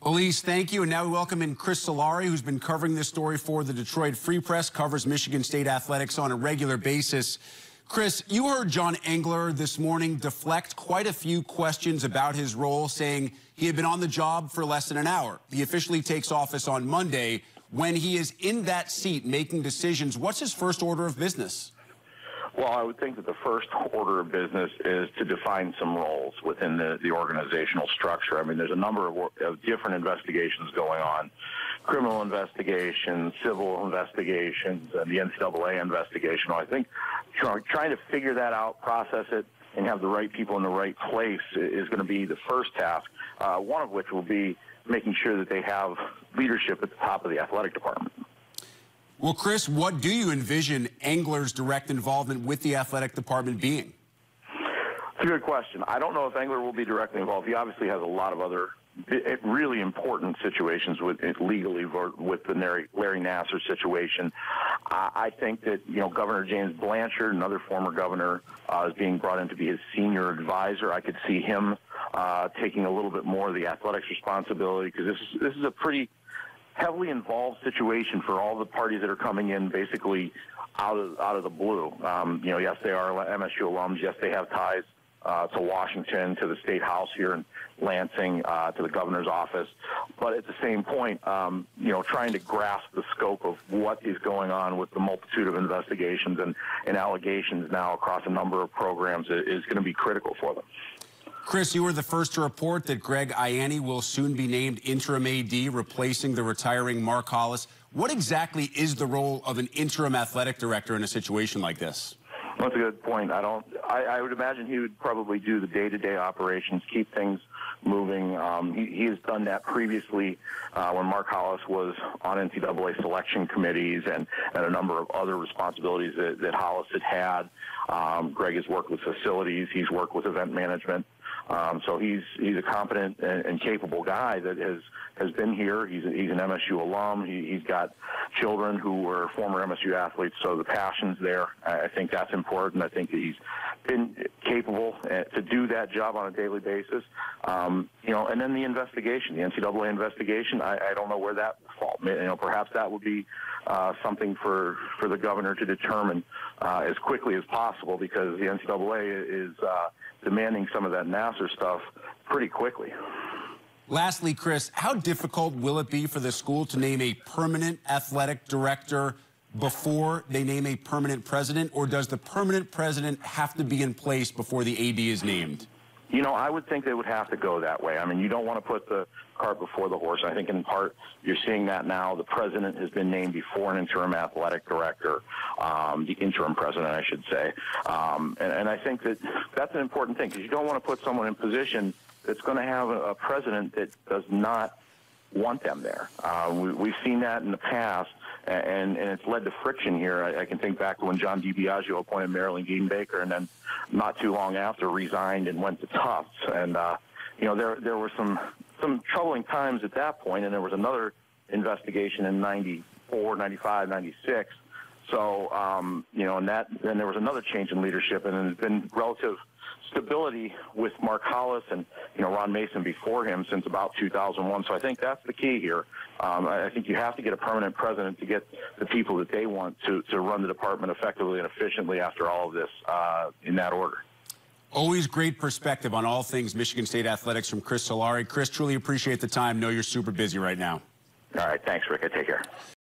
Elise, thank you. And now we welcome in Chris Solari, who's been covering this story for the Detroit Free Press, covers Michigan State athletics on a regular basis. Chris, you heard John Engler this morning deflect quite a few questions about his role, saying he had been on the job for less than an hour. He officially takes office on Monday. When he is in that seat making decisions, what's his first order of business? Well, I would think that the first order of business is to define some roles within the organizational structure. I mean, there's a number of different investigations going on. Criminal investigations, civil investigations, and the NCAA investigation. I think trying to figure that out, process it, and have the right people in the right place is going to be the first task, one of which will be making sure that they have leadership at the top of the athletic department. Well, Chris, what do you envision Engler's direct involvement with the athletic department being? It's a good question. I don't know if Engler will be directly involved. He obviously has a lot of other really important situations legally with the Larry Nassar situation. I think that, Governor James Blanchard, another former governor, is being brought in to be his senior advisor. I could see him taking a little bit more of the athletics responsibility, because this is a pretty heavily involved situation for all the parties that are coming in basically out of the blue. Yes, they are MSU alums. Yes, they have ties to Washington, to the State House here in Lansing, to the governor's office. But at the same point, trying to grasp the scope of what is going on with the multitude of investigations and allegations now across a number of programs is going to be critical for them. Chris, you were the first to report that Greg Ianni will soon be named interim AD, replacing the retiring Mark Hollis. What exactly is the role of an interim athletic director in a situation like this? That's a good point. I would imagine he would probably do the day-to-day operations, keep things moving. He has done that previously when Mark Hollis was on NCAA selection committees and a number of other responsibilities that Hollis had. Greg has worked with facilities. He's worked with event management. So he's a competent and capable guy that has been here. He's an MSU alum. He's got children who were former MSU athletes, so the passion's there. I think that's important. I think that he's been capable to do that job on a daily basis. And then the investigation, the NCAA investigation, I don't know where that falls. Perhaps that would be something for the governor to determine as quickly as possible, because the NCAA is demanding some of that Nassar stuff pretty quickly. Lastly, Chris, how difficult will it be for the school to name a permanent athletic director before they name a permanent president, or does the permanent president have to be in place before the AD is named? I would think they would have to go that way. I mean, you don't want to put the cart before the horse. I think in part you're seeing that now. The president has been named before an interim athletic director, the interim president, I should say. And I think that that's an important thing, because you don't want to put someone in position that's going to have a president that does not want them there. We've seen that in the past, and it's led to friction here. I can think back to when John DiBiagio appointed Marilyn Gein-Baker, and then not too long after resigned and went to Tufts. And there were some troubling times at that point, and there was another investigation in 94, 95, 96. So, and then there was another change in leadership, and there's been relative stability with Mark Hollis and, Ron Mason before him since about 2001. So I think that's the key here. I think you have to get a permanent president to get the people that they want to run the department effectively and efficiently after all of this in that order. Always great perspective on all things Michigan State athletics from Chris Solari. Chris, truly appreciate the time. Know you're super busy right now. All right. Thanks, Rick. Take care.